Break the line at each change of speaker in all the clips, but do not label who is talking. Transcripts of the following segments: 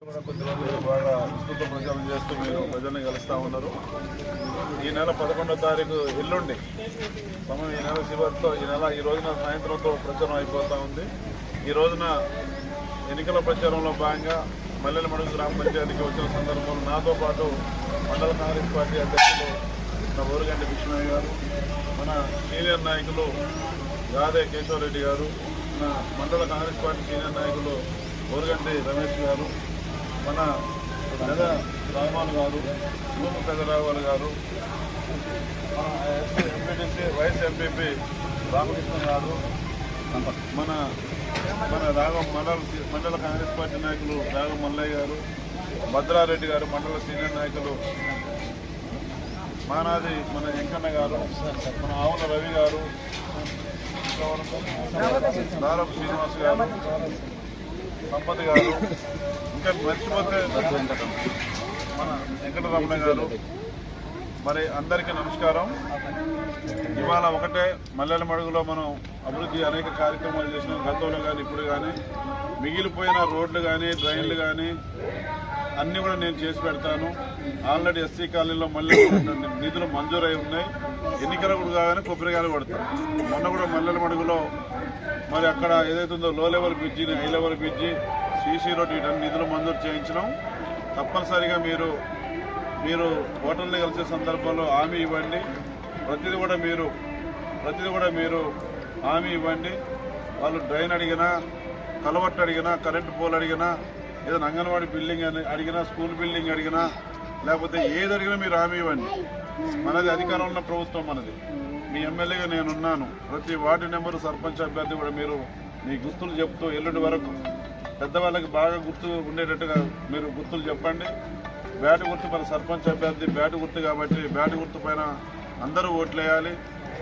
కొద్ది రోజులు బాగా విస్తృత ప్రచారం చేస్తూ మీరు ప్రజల్ని కలుస్తూ ఉన్నారు. ఈ నెల 11వ తారీఖు ఎల్లుండి సమయం ఈ నెల చివరితో ఈ రోజున సాయంత్రంతో ప్రచారం అయిపోతూ ఉంది. ఈ రోజున ఎన్నికల ప్రచారంలో భాగంగా మల్లెలమడుగు గ్రామ పంచాయతీకి వచ్చిన సందర్భంలో నాతో పాటు మండల కాంగ్రెస్ పార్టీ అధ్యక్షులు మన ఊరుగంటి విష్ణుయ్య గారు, మన సీనియర్ నాయకులు గాదే కేశవరెడ్డి గారు, మన మండల కాంగ్రెస్ పార్టీ సీనియర్ నాయకులు ఊరుగంటి రమేష్ గారు, మన పెద్ద రామాలు గారు, భూమి పెద్దరావు గారు, మన ఎంపీటీసీ వైస్ ఎంపీపీ రామకృష్ణ గారు, మన మండల కాంగ్రెస్ పార్టీ నాయకులు రాఘవ మల్లయ్య గారు, భద్రారెడ్డి గారు, మండల సీనియర్ నాయకులు మానాది మన వెంకన్న గారు, మన ఆవుల రవి గారు, దారం శ్రీనివాస్ గారు, సంపత్ గారు, ఇంకా మర్చిపోతే మన వెంకటరమణ గారు. మరి అందరికీ నమస్కారం. ఇవాళ ఒకటే మల్లెలమడుగులో మనం అభివృద్ధి అనేక కార్యక్రమాలు చేసినాం. గతంలో కానీ ఇప్పుడు కానీ మిగిలిపోయిన రోడ్లు కానీ డ్రైన్లు కానీ అన్నీ కూడా నేను చేసి పెడతాను. ఆల్రెడీ ఎస్సీ కాలనీలో మళ్ళీ నిధులు మంజూరై ఉన్నాయి. ఎన్నికలు కూడా కాగానే కొబ్బరికాయలు కొడతాం. మొన్న కూడా మల్లెలమడుగులో మరి అక్కడ ఏదైతుందో low level bridge, high level bridge, CC road వీటన్ని నిధులు మంజూరు చేయించడం. తప్పనిసరిగా మీరు ఓటర్లు కలిసే సందర్భంలో హామీ ఇవ్వండి. ప్రతిదీ కూడా మీరు హామీ ఇవ్వండి. వాళ్ళు డ్రైన్ అడిగినా, కలవట్టు అడిగినా, కరెంటు పోల్ అడిగినా, ఏదైనా అంగన్వాడీ బిల్డింగ్ అడిగినా, స్కూల్ బిల్డింగ్ అడిగినా, లేకపోతే ఏది అడిగినా మీరు హామీ ఇవ్వండి. మనది అధికారంలో ఉన్న ప్రభుత్వం మనది. మీ ఎమ్మెల్యేగా నేనున్నాను. ప్రతి వార్డు నెంబరు సర్పంచ్ అభ్యర్థి కూడా మీరు మీ గుర్తులు చెప్తూ ఎల్లుండి వరకు పెద్దవాళ్ళకి బాగా గుర్తు ఉండేటట్టుగా మీరు గుర్తులు చెప్పండి. బ్యాటు గుర్తు మన సర్పంచ్ అభ్యర్థి బ్యాటు గుర్తు కాబట్టి బ్యాటు గుర్తు పైన అందరూ ఓట్లు వేయాలి.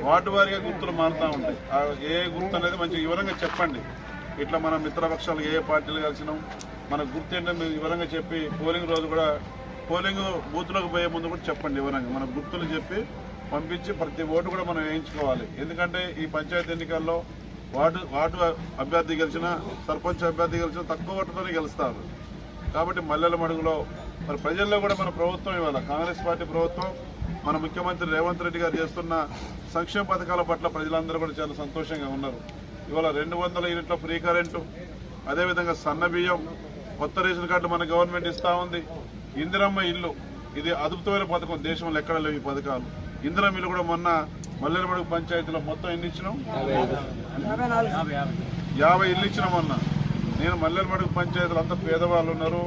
వార్డు వారీగా గుర్తులు మారుతూ ఉంటాయి. ఏ గుర్తు అనేది మంచి వివరంగా చెప్పండి. ఇట్లా మన మిత్రపక్షాలు ఏ పార్టీలు కలిసినాం, మన గుర్తు ఏంటో మీరు వివరంగా చెప్పి పోలింగ్ రోజు కూడా పోలింగ్ బూత్లోకి పోయే ముందు కూడా చెప్పండి వివరంగా. మన గుర్తులు చెప్పి పంపించి ప్రతి ఓటు కూడా మనం వేయించుకోవాలి. ఎందుకంటే ఈ పంచాయతీ ఎన్నికల్లో వార్డు అభ్యర్థి గెలిచినా, సర్పంచ్ అభ్యర్థి గెలిచినా తక్కువ ఓటుతోనే గెలుస్తారు. కాబట్టి మల్లెలమడుగులో మరి ప్రజల్లో కూడా మన ప్రభుత్వం ఇవాళ కాంగ్రెస్ పార్టీ ప్రభుత్వం, మన ముఖ్యమంత్రి రేవంత్ రెడ్డి గారు చేస్తున్న సంక్షేమ పథకాల పట్ల ప్రజలందరూ కూడా చాలా సంతోషంగా ఉన్నారు. ఇవాళ 200 యూనిట్ల ఫ్రీ కరెంటు, అదేవిధంగా సన్న బియ్యం, కొత్త రేషన్ కార్డు మన గవర్నమెంట్ ఇస్తూ ఉంది. ఇందిరమ్మ ఇల్లు, ఇది అద్భుతమైన పథకం, దేశంలో ఎక్కడ లేవు ఈ పథకాలు. ఇందిరమ్మ ఇల్లు కూడా మొన్న మల్లెలమడుగు పంచాయతీలో మొత్తం ఎన్ని ఇచ్చినాం? 50 ఇల్లు ఇచ్చినాం మొన్న. నేను మల్లెలమడుగు పంచాయతీలో అంతా పేదవాళ్ళు ఉన్నారు.